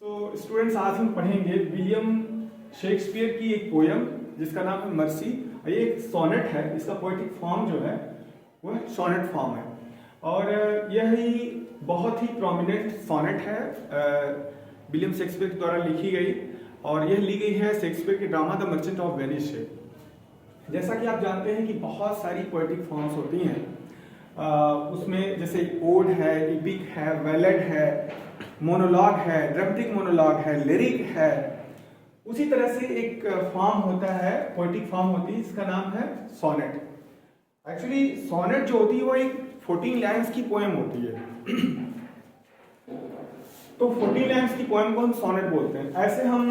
तो स्टूडेंट्स, आज हम पढ़ेंगे विलियम शेक्सपियर की एक पोयम जिसका नाम है मर्सी। ये एक सोनेट है। इसका पोएटिक फॉर्म जो है वह सोनेट फॉर्म है और यह ही बहुत ही प्रोमिनेंट सोनेट है विलियम शेक्सपियर के द्वारा लिखी गई और यह ली गई है शेक्सपियर के drama the Merchant of Venice से। जैसा कि आप जानते हैं कि बहुत सारी पोएटिक फॉर्म्स होती हैं, उसमें जैसे ओड है, इपिक है, बैलेड है, मोनोलॉग है, ड्रामेटिक मोनोलॉग है, लिरिक है। उसी तरह से एक फॉर्म होता है, पोएटिक फॉर्म होती है जिसका नाम है सोनेट। एक्चुअली सोनेट जो होती है वो एक 14 लाइन्स की पोएम होती है। तो 14 लाइन्स की पोएम को हम सोनेट बोलते हैं। ऐसे हम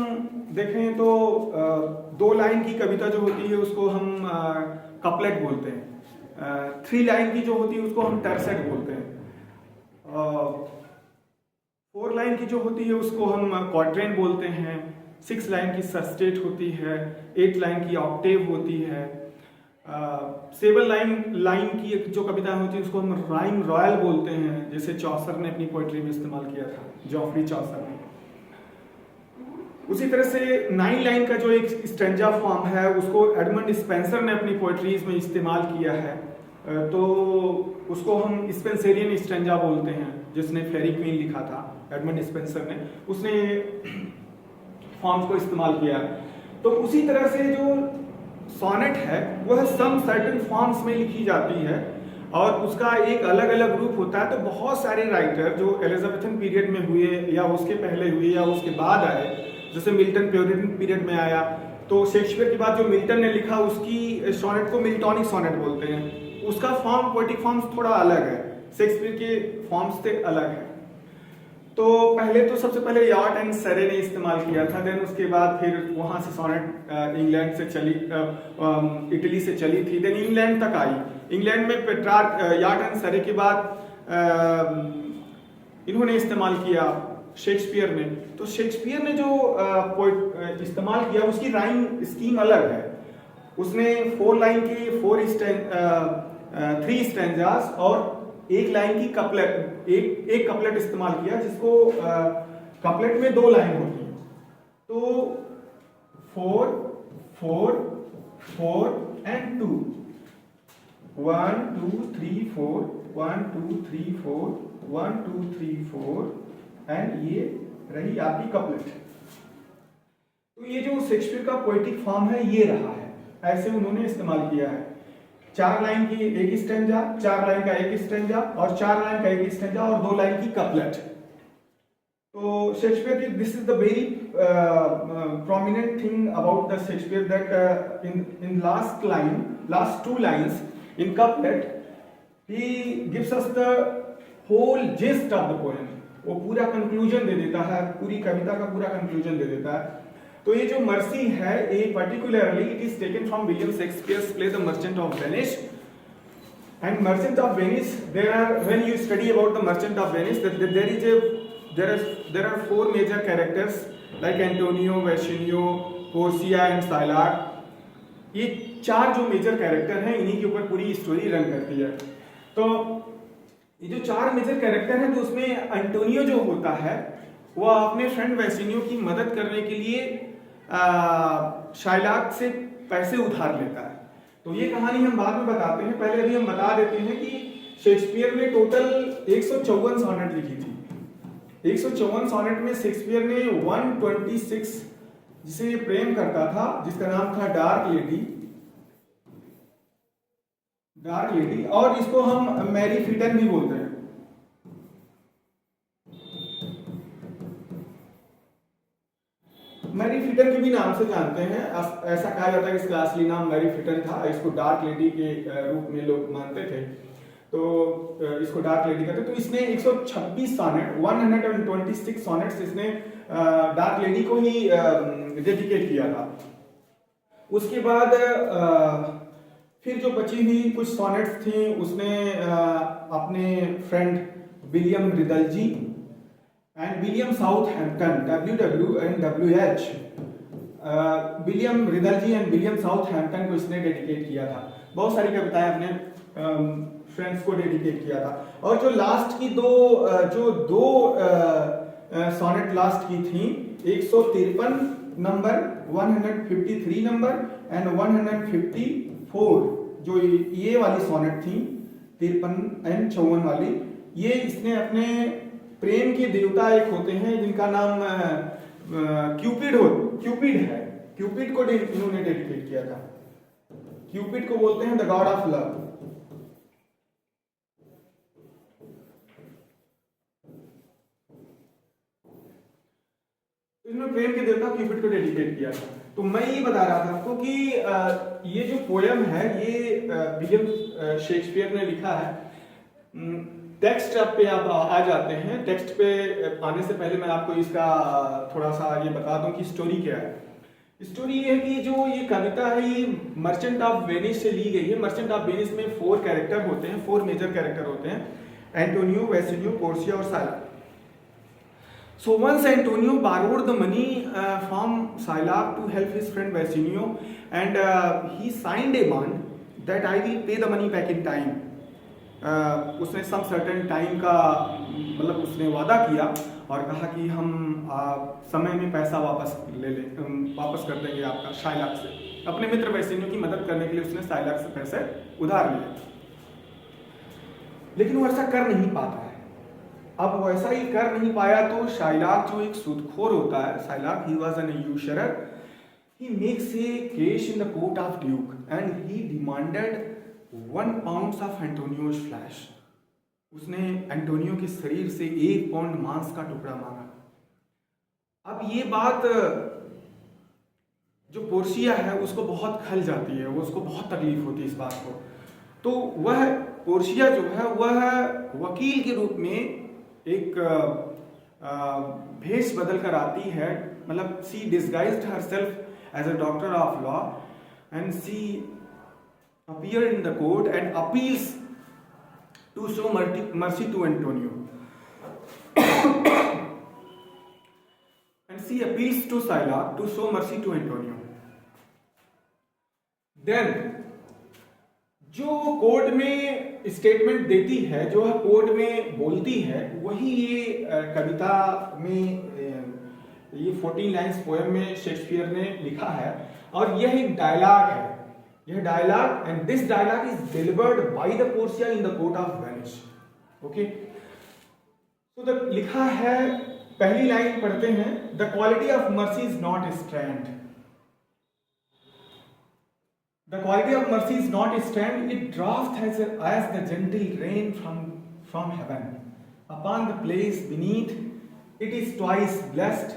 देखें तो 2 लाइन की कविता जो होती है उसको हम कपलेट बोलते हैं। 3 लाइन की जो होती है उसको हम टर्सेट बोलते हैं। 4 लाइन की जो होती है उसको हम क्वाड्रेंट बोलते हैं। 6 लाइन की सेस्टेट होती है। 8 लाइन की ऑक्टेव होती है। 7 लाइन की जो कविताएं होती है उसको हम राइम रॉयल बोलते हैं, जैसे चौसर ने अपनी पोएट्री में इस्तेमाल किया था, जॉफरी चौसर ने। उसी तरह से 9 लाइन का जो एक स्टैंजा फॉर्म है उसको एडमंड स्पेंसर ने अपनी पोएट्रीज में इस्तेमाल किया है, तो उसको हम स्पेंसरियन स्टैंजा बोलते हैं, जिसने फेरी क्वीन लिखा था एडमंड स्पेंसर ने, उसने फॉर्म्स को इस्तेमाल किया। तो उसी तरह से जो सोनेट है वह सम सर्टेन फॉर्म्स में लिखी जाती है और उसका एक अलग अलग रूप होता है। तो बहुत सारे राइटर जो एलिजाबेथन पीरियड में हुए या उसके पहले हुए या उसके बाद आए, जैसे मिल्टन प्योरिटन पीरियड में आया, तो शेक्सपियर के बाद जो मिल्टन ने लिखा उसकी सोनेट को मिल्टॉनिक सोनेट बोलते हैं। उसका फॉर्म, पोएटिक फॉर्म्स थोड़ा अलग है, शेक्सपियर के फॉर्म्स से अलग है। तो पहले तो सबसे पहले यॉर्ट एंड सरे ने इस्तेमाल किया था, देन उसके बाद फिर वहां से सोनेट इंग्लैंड से चली, इटली से चली थी, देन इंग्लैंड तक आई। इंग्लैंड में पेट्रार्क, यॉर्ट एंड सरे के बाद इन्होंने इस्तेमाल किया शेक्सपियर ने। तो शेक्सपियर ने जो इस्तेमाल किया उसकी राइम स्कीम अलग है। उसने 4 लाइन के 3 स्टैंजास और 1 लाइन की कपलेट, एक कपलेट इस्तेमाल किया, जिसको कपलेट में 2 लाइन होती है। तो 4 4 4 एंड 2, 1 2 3 4, 1 2 3 4, 1 2 3 4 एंड ये रही आपकी कपलेट। तो ये जो शेक्सपियर का पोएटिक फॉर्म है ये रहा है, ऐसे उन्होंने इस्तेमाल किया है। 4 लाइन की एक स्टैंजा, 4 लाइन का एक स्टैंजा और 4 लाइन का एक स्टैंजा और 2 लाइन की कपलेट। तो शेक्सपियर की this is the very prominent thing about the Shakespeare that in last 2 lines in couplet he gives us the whole gist of the poem. वो पूरा कंक्लूजन दे देता है, पूरी कविता का पूरा कंक्लूजन दे देता है। तो ये जो मर्सी है, ये particularly it is taken from William Shakespeare's play the Merchant of Venice. And Merchant of Venice, there are, when you study about the Merchant of Venice, there are 4 major characters like Antonio, Bassanio, Portia and Shylock. ये 4 जो major character हैं, इन्हीं के ऊपर पूरी story run करती है। तो ये जो 4 मेजर कैरेक्टर हैं, तो उसमें एंटोनियो जो होता है वह अपने फ्रेंड वेसिनियो की मदद करने के लिए शाइलाक से पैसे उधार लेता है। तो ये कहानी हम बाद में बताते हैं, पहले अभी हम बता देते हैं कि शेक्सपियर ने टोटल 154 सोनेट लिखी थी। 154 सोनेट में शेक्सपियर ने 126 जिसे ये प्रेम करता था, जिसका नाम था डार्क लेडी, और इसको हम मैरी फिटन भी बोलते हैं। मैरी फिटन के भी नाम से जानते हैं, ऐसा कहा जाता है कि इसका असली नाम मैरी फिटन था, इसको डार्क लेडी के रूप में लोग मानते थे, तो इसको डार्क लेडी कहते। तो इसने 126 सोनेट, 126 सोनेट्स इसने डार्क लेडी को ही डेडिकेट किया था। उसके बाद फिर जो बची हुई कुछ सोनेट्स थी उसने अपने friend William Wriothesley and William Southampton, WW and WH, William Wriothesley and William Southampton को इसने डेडिकेट किया था। बहुत सारी कविताएं अपने फ्रेंड्स को डेडिकेट किया था। और जो लास्ट की दो सोनेट लास्ट की थी 153 नंबर, 153 नंबर एंड 154, जो ये वाली सोनेट थी 53 एंड 54 वाली, ये इसने अपने प्रेम के देवता एक होते हैं जिनका नाम क्यूपिड है, क्यूपिड को इन्होंने डेडिकेट किया था। क्यूपिड को बोलते हैं द गॉड ऑफ लव। इन्होंने प्रेम के देवता क्यूपिड को डेडिकेट किया था। तो मैं ये बता रहा था आपको कि ये जो पोयम है ये विलियम शेक्सपियर ने लिखा है। टेक्स्ट पे आप आ जाते हैं। टेक्स्ट पे आने से पहले मैं आपको इसका थोड़ा सा ये बता दूं कि स्टोरी क्या है। स्टोरी ये है कि जो ये कविता है ये मर्चेंट ऑफ वेनिस से ली गई है। मर्चेंट ऑफ वेनिस में 4 कैरेक्टर होते हैं, 4 मेजर कैरेक्टर होते हैं, एंटोनियो, वेसिनियो, पोर्सिया और साइलाक। So once Antonio borrowed the money from Shylock to help his friend Bassanio, and he signed a bond that I will pay the money back in time. उसने some certain time का मतलब उसने वादा किया और कहा कि हम समय में पैसा वापस कर देंगे आपका शाइलॉक से। अपने मित्र बैसिनियो की मदद करने के लिए उसने शाइलॉक से पैसे उधार लिए, लेकिन वो ऐसा कर नहीं पाता है। अब वैसा ही कर नहीं पाया तो शाइलॉक जो एक सूदखोर होता है, Shylock he was an usurer, he makes a case in the court of Duke and he demanded 1 pound of Antonio's flesh. उसने एंटोनियो के शरीर से 1 पाउंड मांस का टुकड़ा मांगा। अब ये बात जो पोर्सिया है उसको बहुत खल जाती है, वो उसको बहुत तकलीफ होती है इस बात को। तो वह पोर्सिया जो है वह वकील के रूप में एक भेष बदल कर आती है, मतलब she disguised herself as a doctor of law and she appeared in the court and appeals to show mercy to Antonio. And she appeals to Shylock to show mercy to Antonio. Then जो court में statement देती है, जो court में बोलती है, वही ये कविता में ये 14 लाइन्स पोएम में शेक्सपियर ने लिखा है। और यह एक डायलॉग है, यह dialogue, and this dialogue is delivered by the Portia in the court of Venice. Okay, तो लिखा है, पहली लाइन पढ़ते हैं। The quality of mercy is not strength, the quality of mercy is not strength, it draft as the gentle rain from heaven upon the place beneath, it is twice blessed,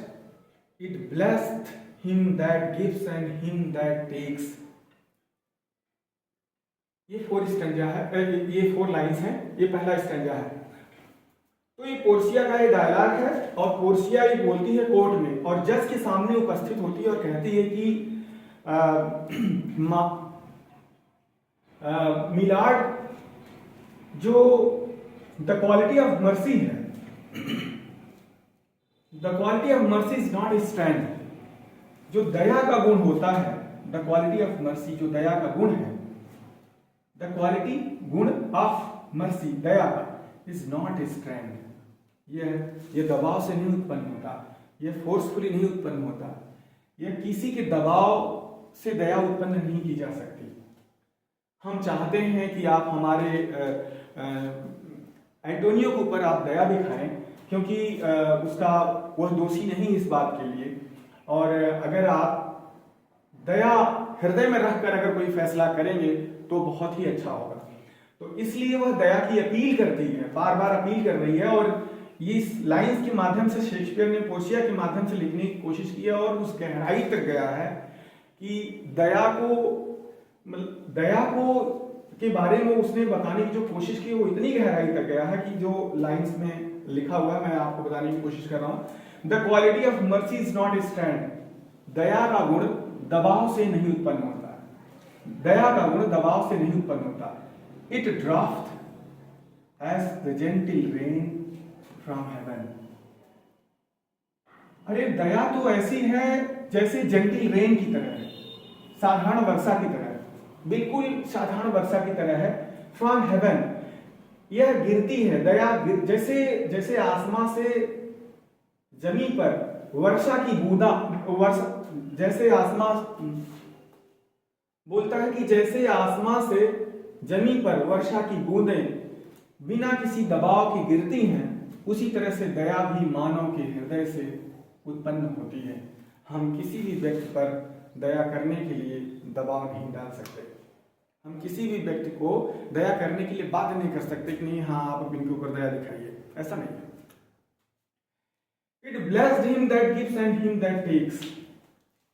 it blessed him that gives and him that takes. ये 4 stanza है, ये 4 lines हैं, ये पहला stanza है। तो ये Portia का ये डायलॉग है और पोर्सिया ये बोलती है कोर्ट में और जज के सामने उपस्थित होती है और कहती है कि मिलार्ड, जो द क्वालिटी ऑफ मर्सी है, the quality of mercy is not strength, जो दया का गुण होता है, द क्वालिटी ऑफ मर्सी जो दया का गुण है, द क्वालिटी गुण ऑफ मर्सी दया का इज नॉट स्ट्रेंथ, यह दबाव से नहीं उत्पन्न होता, यह फोर्सफुली नहीं उत्पन्न होता, यह किसी के दबाव से दया उत्पन्न नहीं की जा सकती। हम चाहते हैं कि आप हमारे एंटोनियो के ऊपर आप दया दिखाएं, क्योंकि उसका वह दोषी नहीं इस बात के लिए, और अगर आप दया हृदय में रखकर अगर कोई फैसला करेंगे तो बहुत ही अच्छा होगा। तो इसलिए वह दया की अपील करती है, बार बार अपील कर रही है, और ये इस लाइंस के माध्यम से शेक्सपियर ने पोर्सिया के माध्यम से लिखने की कोशिश की है और उस गहराई तक गया है कि दया को के बारे में उसने बताने की जो कोशिश की वो इतनी गहराई तक गया है कि जो लाइंस में लिखा हुआ है मैं आपको बताने की कोशिश कर रहा हूं। The quality of mercy is not strength, दया का गुण दबाव से नहीं उत्पन्न होता, दया का गुण दबाव से नहीं उत्पन्न होता। It draft as the gentle rain from heaven. अरे दया तो ऐसी है जैसे जेंटल रेन की तरह है, साधारण वर्षा की तरह है, बिल्कुल साधारण वर्षा की तरह है। फ्रॉम हेवन, यह गिरती है, दया जैसे जैसे आसमां से जमीन पर वर्षा की बूंदा, वर्षा जैसे आसमान, बोलता है कि जैसे आसमान से जमीन पर वर्षा की बूंदें बिना किसी दबाव के गिरती हैं, उसी तरह से दया भी मानव के हृदय से उत्पन्न होती है। हम किसी भी व्यक्ति पर दया करने के लिए दबाव नहीं डाल सकते। हम किसी भी व्यक्ति को दया करने के लिए बाध्य नहीं कर सकते कि नहीं हाँ आप इनके ऊपर दया दिखाइए, ऐसा नहीं है। It blessed him that gives and him that takes.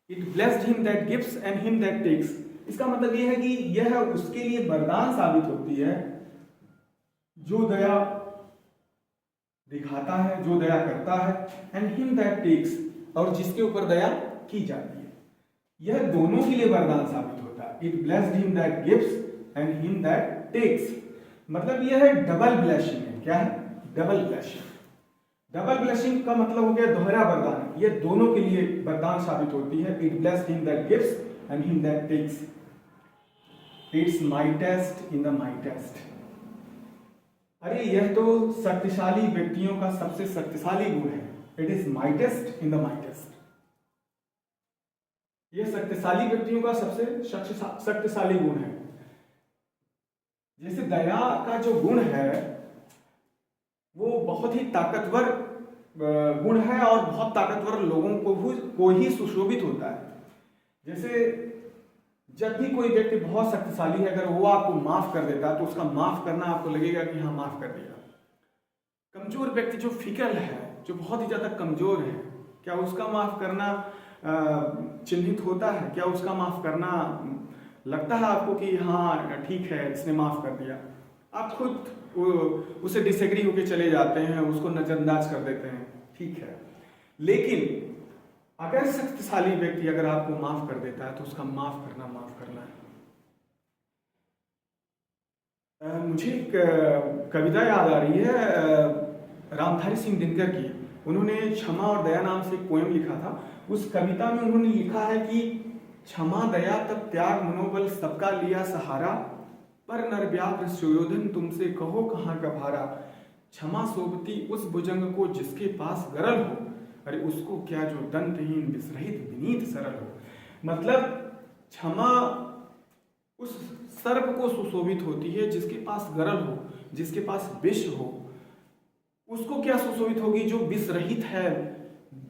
It blessed him that gives and him that takes. इसका मतलब यह है कि यह उसके लिए वरदान साबित होती है जो दया दिखाता है, जो दया करता है, and him that takes, और जिसके ऊपर दया की जाती है। यह दोनों के लिए वरदान साबित होता है। It blessed him that gives and him that takes, मतलब यह है डबल ब्लेसिंग है। क्या है? Double blessing. डबल ब्लेसिंग का मतलब हो गया दोहरा वरदान। यह दोनों के लिए वरदान साबित होती है। It blessed him that gives and him that takes. It's mightiest in the mightiest. अरे यह तो शक्तिशाली व्यक्तियों का सबसे शक्तिशाली गुण है। It is mightiest in the mightiest. यह शक्तिशाली व्यक्तियों का सबसे शक्तिशाली गुण है। जैसे दया का जो गुण है वो बहुत ही ताकतवर गुण है और बहुत ताकतवर लोगों को ही सुशोभित होता है। जैसे जब भी कोई व्यक्ति बहुत शक्तिशाली है, अगर वो आपको माफ कर देता है तो उसका माफ करना आपको लगेगा कि हाँ माफ कर दिया। कमजोर व्यक्ति जो फिकल है, जो बहुत ही ज्यादा कमजोर है, क्या उसका माफ करना चिन्हित होता है? क्या उसका माफ करना लगता है आपको कि हाँ ठीक है इसने माफ कर दिया? आप खुद उसे डिसएग्री होके चले जाते हैं, उसको नजरअंदाज कर देते हैं, ठीक है। लेकिन अगर शक्तिशाली व्यक्ति अगर आपको माफ कर देता है तो उसका माफ करना है। मुझे एक कविता याद आ रही है रामधारी सिंह दिनकर की। उन्होंने क्षमा और दया नाम से एक पोएम लिखा था। उस कविता में उन्होंने लिखा है कि क्षमा दया तब त्याग मनोबल सबका लिया सहारा, पर नर व्याघ्र सुयोधन तुमसे कहो कहाँ का भारा। क्षमा सोबती उस भुजंग को जिसके पास गरल हो, अरे उसको क्या जो दंतहीन विसरहित विनीत सरल हो। मतलब क्षमा उस सर्प को सुशोभित होती है जिसके पास गरल हो, जिसके पास विष हो। उसको क्या सुशोभित होगी? जो विष रहित है,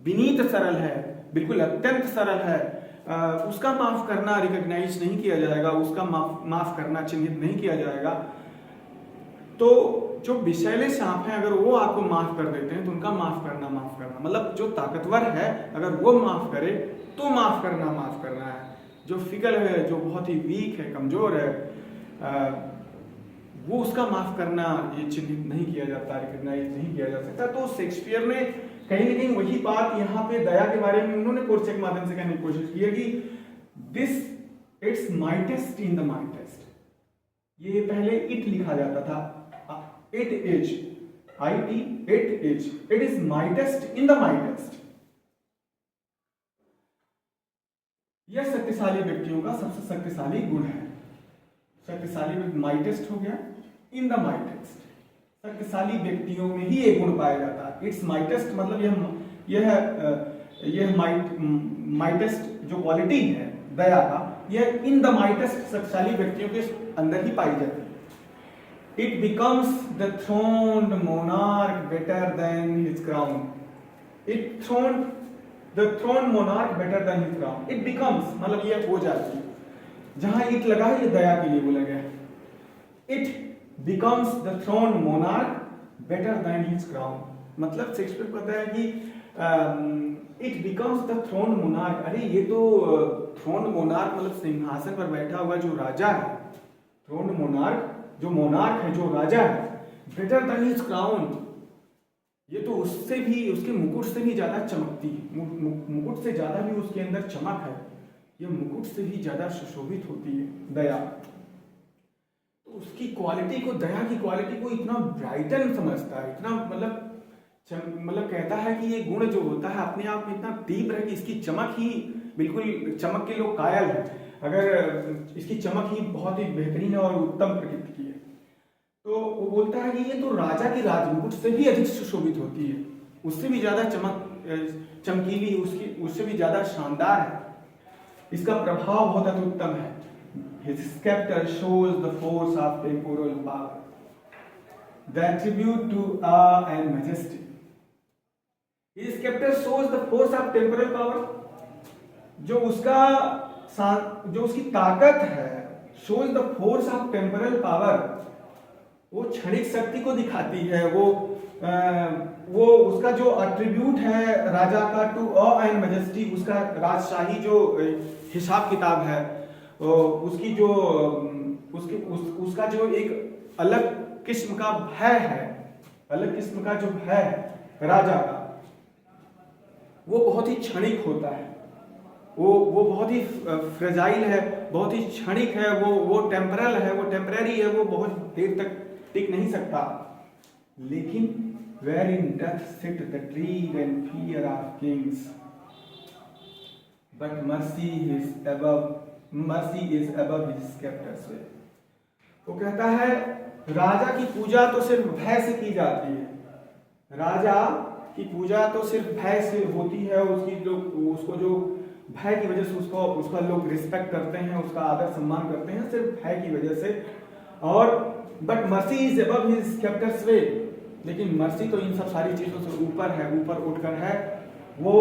विनीत सरल है, बिल्कुल अत्यंत सरल है। उसका माफ करना रिकॉग्नाइज नहीं किया जाएगा, उसका माफ करना चिन्हित नहीं किया जाएगा। तो जो विषैले सांप हैं अगर वो आपको माफ कर देते हैं तो उनका माफ करना मतलब जो ताकतवर है अगर वो माफ करे तो माफ करना है। जो फिकल है, जो बहुत ही वीक है, कमजोर है, वो उसका माफ करना ये चिन्हित नहीं किया जाता, रिकॉग्नाइज नहीं किया जा सकता। तो शेक्सपियर ने कहीं ना कहीं वही बात यहाँ पे दया के बारे में उन्होंने कोर्स के माध्यम से कहने की कोशिश की है कि this it's mightiest in the mightiest. ये पहले इट लिखा जाता था, it is IT, it is, it is mightiest in the mightiest. यह शक्तिशाली व्यक्तियों का सबसे शक्तिशाली गुण है। शक्तिशाली माइटेस्ट हो गया, इन द माइटेस्ट। शक्तिशाली व्यक्तियों में ही एक गुण पाया जाता है। इट्स माइटेस्ट मतलब यह माइटेस्ट जो क्वालिटी है दया का, यह इन द माइटेस्ट शक्तिशाली व्यक्तियों के अंदर ही पाई जाती है। It becomes the throned monarch better than his crown. The throned monarch better than his crown. It becomes मतलब यह हो जाती है। जहां इट लगा है ये दया के लिए बोला गया है। It becomes the throned monarch better than his crown. मतलब शेक्सपियर कहता है कि it becomes the throned monarch। अरे ये तो थ्रोन मोनार्क मतलब सिंहासन पर बैठा हुआ जो राजा है, थ्रोन मोनार्क जो मोनार्क है, जो राजा है, बेटर देन हिज क्राउन, ये तो उससे भी, उसके मुकुट से भी ज्यादा चमकती है, मुकुट से ज्यादा भी उसके अंदर चमक है, ये मुकुट से भी ज्यादा सुशोभित होती है दया। तो उसकी क्वालिटी को, दया की क्वालिटी को इतना ब्राइटन समझता है, इतना मतलब कहता है कि ये गुण जो होता है अपने आप में इतना तीव्र है कि इसकी चमक ही बिल्कुल, चमक के लोग कायल हैं अगर इसकी चमक ही बहुत ही बेहतरीन है और उत्तम प्रकृति की है। तो वो बोलता है कि ये तो राजा की राजमुकुट से भी अधिक सुशोभित होती है, उससे भी ज्यादा चमकीली, उससे भी ज्यादा शानदार है। इसका प्रभाव बहुत अत्युत्तम है। His scepter shows the force of temporal power, the attribute to awe and majesty. His scepter shows the force of temporal power. जो उसकी ताकत है, shows the force of temporal power, वो क्षणिक शक्ति को दिखाती है। वो उसका जो अट्रीब्यूट है राजा का, टू ऑ एंड मैजेस्टी, उसका राजशाही जो हिसाब किताब है, उसकी जो उसका जो एक अलग किस्म का भय है, अलग किस्म का जो भय है राजा का, वो बहुत ही क्षणिक होता है। वो बहुत ही फ्रेजाइल है, बहुत ही क्षणिक है, वो टेम्परल है, वो टेम्पररी है, वो बहुत देर तक टिक नहीं सकता। लेकिन wherein doth sit the dread and fear of kings, but mercy is above his scepter's way. वो कहता है राजा की पूजा तो सिर्फ भय से की जाती है, राजा की पूजा तो सिर्फ भय से होती है। उसको जो भय की वजह से उसका लोग रिस्पेक्ट करते हैं, उसका आदर सम्मान करते हैं सिर्फ भय की वजह से। और but mercy is above his sceptre's way, लेकिन मर्सी तो इन सब सारी चीजों से ऊपर है, ऊपर उठकर है। वो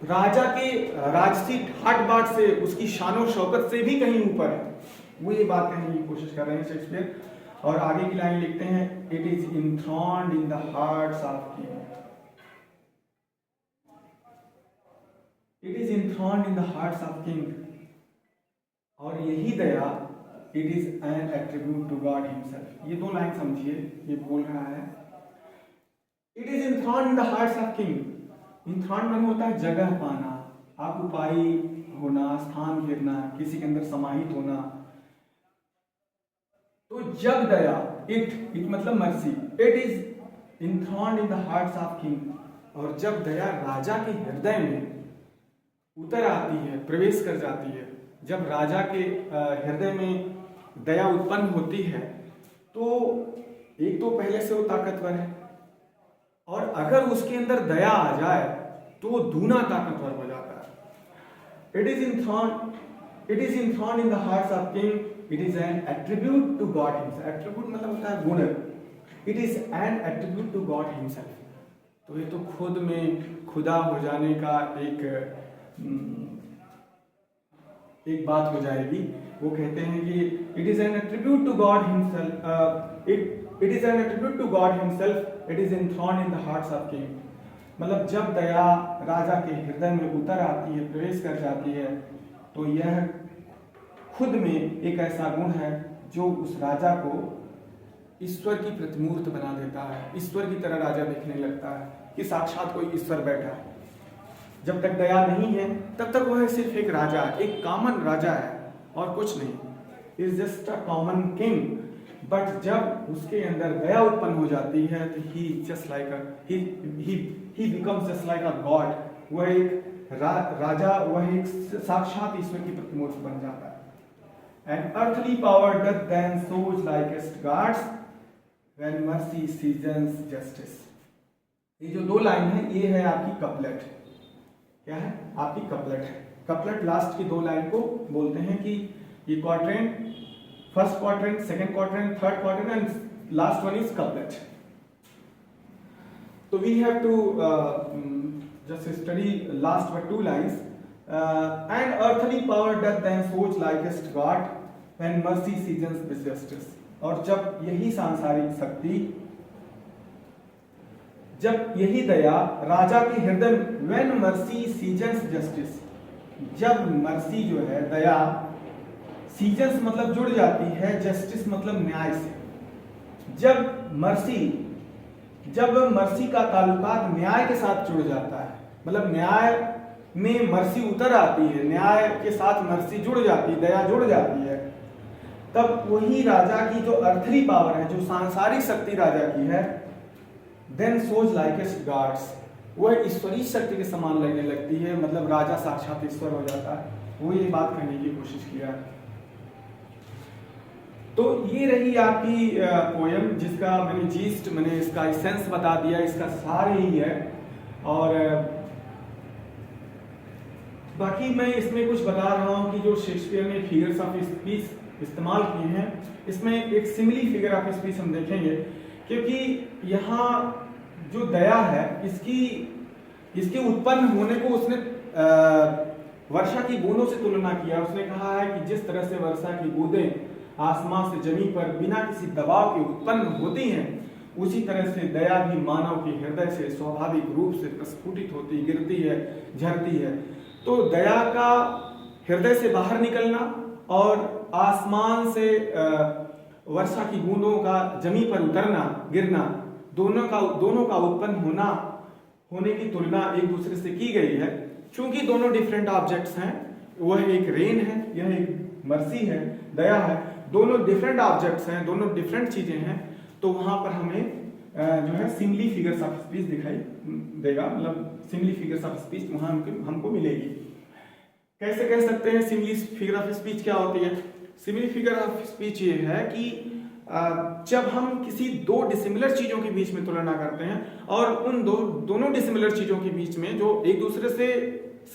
राजा के राजसी ठाट बाट से, उसकी शानो शौकत से भी कहीं ऊपर है। वो ये बात कहने की कोशिश कर रहे हैं शेक्सपियर। और आगे की लाइन लिखते हैं, it is enthroned in the hearts of king, it is enthroned in the hearts of king. और यही दया, it is an attribute to God himself. ये दो लाइन समझिए, ये बोल रहा है it is enthroned in the hearts of king. Enthroned माने होता है जगह पाना, ऑक्युपाई होना, स्थान घेरना, किसी के अंदर समाहित होना। तो जब दया, इट मतलब mercy, it is enthroned in the hearts of king, और जब दया राजा के हृदय में उतर आती है, प्रवेश कर जाती है, जब राजा के हृदय में दया उत्पन्न होती है, तो एक तो पहले से वो ताकतवर है, और अगर उसके अंदर दया आ जाए तो वो दूना ताकतवर हो जाता है। It is enthroned in the hearts of king, it is an attribute to God himself. Attribute मतलब होता है गुण। It is an attribute to God himself. तो ये तो खुद में खुदा हो जाने का एक बात हो जाएगी। वो कहते हैं कि it is an attribute to God himself, it is an attribute to God himself, it is enthroned in the hearts of king. मतलब जब दया राजा के हृदय में उतर आती है, प्रवेश कर जाती है, तो यह खुद में एक ऐसा गुण है जो उस राजा को ईश्वर की प्रतिमूर्त बना देता है। ईश्वर की तरह राजा दिखने लगता है कि साक्षात कोई ईश्वर बैठा है। जब तक दया नहीं है तब तक वह सिर्फ एक राजा, एक कॉमन राजा है और कुछ नहीं, is just a common king. But जब उसके अंदर दया उत्पन्न हो जाती है तो ही बिकम्स जस्ट लाइक अ गॉड। वह एक राजा, वह एक साक्षात ईश्वर की प्रतिमूर्ति बन जाता है। And earthly power doth then shows likest God's when mercy seasons justice. ये जो दो लाइन है ये है आपकी कपलेट। क्या है? आपकी कपलेट है। कपलेट लास्ट की दो लाइन को बोलते हैं कि ये quadrant, first quadrant, second quadrant, third quadrant and last one is couplet. तो we have to just study last but two lines. And earthly power doth then soach likest God when mercy seasons with justice. और जब यही सांसारिक शक्ति, जब यही दया राजा के हृदय, when mercy seasons justice, जब मर्सी जो है दया, सीजन्स मतलब जुड़ जाती है, जस्टिस मतलब न्याय से। जब मर्सी का ताल्लुकात न्याय के साथ जुड़ जाता है, मतलब न्याय में मर्सी उतर आती है, न्याय के साथ मर्सी जुड़ जाती है, दया जुड़ जाती है, तब वही राजा की जो अर्थली पावर है, जो सांसारिक शक्ति राजा की है, देन सोज लाइकेस्ट गॉड्स, वह ईश्वरीय शक्ति के समान लगने लगती है। मतलब राजा साक्षात ईश्वर हो जाता है। वो ये बात करने की कोशिश किया। तो ये रही आपकी पोयम, जिसका मैंने जीस्ट, मैंने इसका एसेंस बता दिया, इसका सार यही है। और बाकी मैं इसमें कुछ बता रहा हूँ कि जो शेक्सपियर ने फिगर्स ऑफ स्पीच इस्तेमाल किए हैं, इसमें एक सिमिली फिगर ऑफ स्पीच हम देखेंगे, क्योंकि यहाँ जो दया है इसके उत्पन्न होने को उसने वर्षा की बूंदों से तुलना किया। उसने कहा है कि जिस तरह से वर्षा की बूंदें आसमान से जमीन पर बिना किसी दबाव के उत्पन्न होती हैं, उसी तरह से दया भी मानव के हृदय से स्वाभाविक रूप से प्रस्फुटित होती, गिरती है, झरती है। तो दया का हृदय से बाहर निकलना और आसमान से वर्षा की बूंदों का जमीन पर उतरना, गिरना, दोनों का उत्पन्न होने की तुलना एक दूसरे से की गई है। चूंकि दोनों डिफरेंट ऑब्जेक्ट्स हैं, वह एक रेन है, यह एक मर्सी है, दया है, दोनों डिफरेंट ऑब्जेक्ट्स हैं, दोनों डिफरेंट चीजें हैं। तो वहां पर हमें जो है सिमिली फिगर्स ऑफ स्पीच दिखाई देगा, मतलब सिमिली फिगर्स ऑफ स्पीच वहां हमको मिलेगी। कैसे कह सकते हैं सिमिली फिगर ऑफ स्पीच क्या होती है? सिमिली फिगर ऑफ स्पीच ये है कि जब हम किसी दो डिसिमिलर चीजों के बीच में तुलना करते हैं और उन दोनों डिसिमिलर चीजों के बीच में जो एक दूसरे से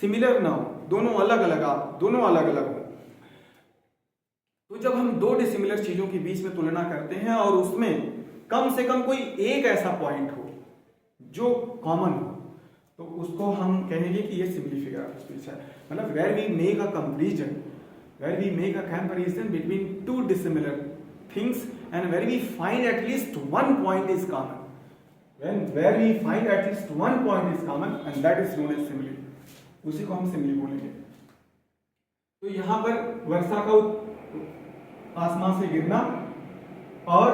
सिमिलर ना हो, दोनों अलग अलग हो, तो जब हम दो डिसिमिलर चीजों के बीच में तुलना करते हैं और उसमें कम से कम कोई एक ऐसा पॉइंट हो जो कॉमन हो, तो उसको हम कहेंगे कि ये सिमिली फिगर ऑफ स्पीच है। मतलब where we make a comparison, where we make a comparison between two dissimilar things and where we find at least one point is common, where we find at least one point is common and that is known as simile, उसी को हम simile बोलेंगे। तो यहां पर वर्षा का आसमान से गिरना और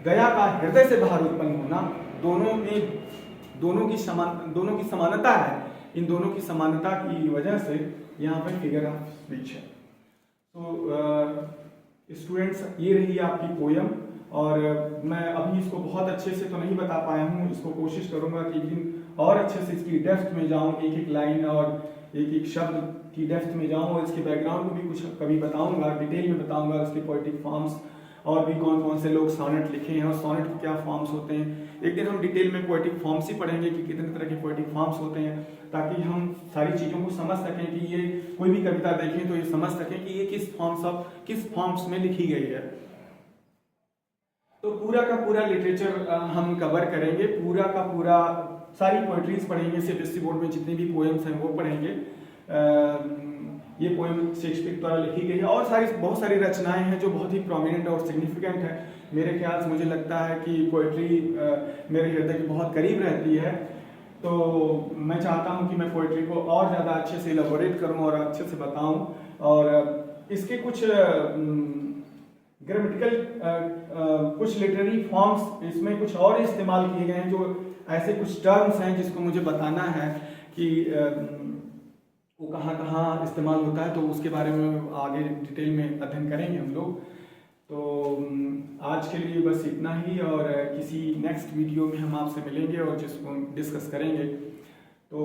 दया का हृदय से बाहर उत्पन्न होना, दोनों की समानता है। इन दोनों की समानता की वजह से यहाँ पर फिगर ऑफ स्पीच है। तो स्टूडेंट्स, ये रही आपकी पोयम, और मैं अभी इसको बहुत अच्छे से तो नहीं बता पाया हूँ। इसको कोशिश करूँगा कि एक दिन और अच्छे से इसकी डेप्थ में जाऊँ, एक एक लाइन और एक एक शब्द की डेप्थ में जाऊँ, और इसके बैकग्राउंड को भी कुछ कभी बताऊँगा, डिटेल में बताऊँगा, उसके पोएटिक फॉर्म्स और भी कौन कौन से लोग सोनेट लिखे हैं और सोनेट के क्या फॉर्म्स होते हैं। एक दिन हम डिटेल में पोएटिक फॉर्म्स ही पढ़ेंगे कि कितने तरह के पोएटिक फॉर्म्स होते हैं, ताकि हम सारी चीज़ों को समझ सकें कि ये कोई भी कविता देखें तो ये समझ सकें कि ये किस फॉर्म्स में लिखी गई है। तो पूरा का पूरा लिटरेचर हम कवर करेंगे, पूरा का पूरा सारी पोएट्रीज पढ़ेंगे, सीबीएसई बोर्ड में जितनी भी पोएम्स हैं वो पढ़ेंगे। ये पोएम शेक्सपियर द्वारा लिखी गई है और बहुत सारी रचनाएं हैं जो बहुत ही प्रोमिनेंट और सिग्निफिकेंट है। मेरे ख्याल से मुझे लगता है कि पोएट्री मेरे हृदय के बहुत करीब रहती है। तो मैं चाहता हूं कि मैं पोएट्री को और ज़्यादा अच्छे से इलेबोरेट करूं और अच्छे से बताऊं, और इसके कुछ ग्रामेटिकल कुछ लिटरेरी फॉर्म्स इसमें कुछ और इस्तेमाल किए गए हैं, जो ऐसे कुछ टर्म्स हैं जिसको मुझे बताना है कि वो कहाँ कहाँ इस्तेमाल होता है, तो उसके बारे में आगे डिटेल में अध्ययन करेंगे हम लोग। तो आज के लिए बस इतना ही, और किसी नेक्स्ट वीडियो में हम आपसे मिलेंगे और जिसको डिस्कस करेंगे। तो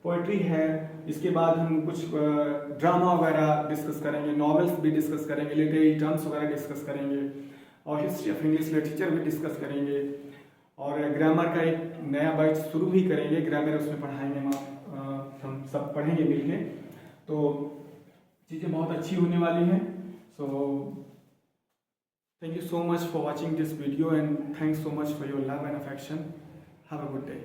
पोइट्री है, इसके बाद हम कुछ ड्रामा वगैरह डिस्कस करेंगे, नॉवेल्स भी डिस्कस करेंगे, लिटरेरी टर्म्स वगैरह डिस्कस करेंगे, और हिस्ट्री ऑफ इंग्लिश लिटरेचर भी डिस्कस करेंगे, और ग्रामर का एक नया बैच शुरू भी करेंगे। ग्रामर उसमें पढ़ाएंगे हम सब पढ़ेंगे मिलके, तो चीज़ें बहुत अच्छी होने वाली हैं। सो thank you so much for watching this video, and thanks so much for your love and affection. Have a good day.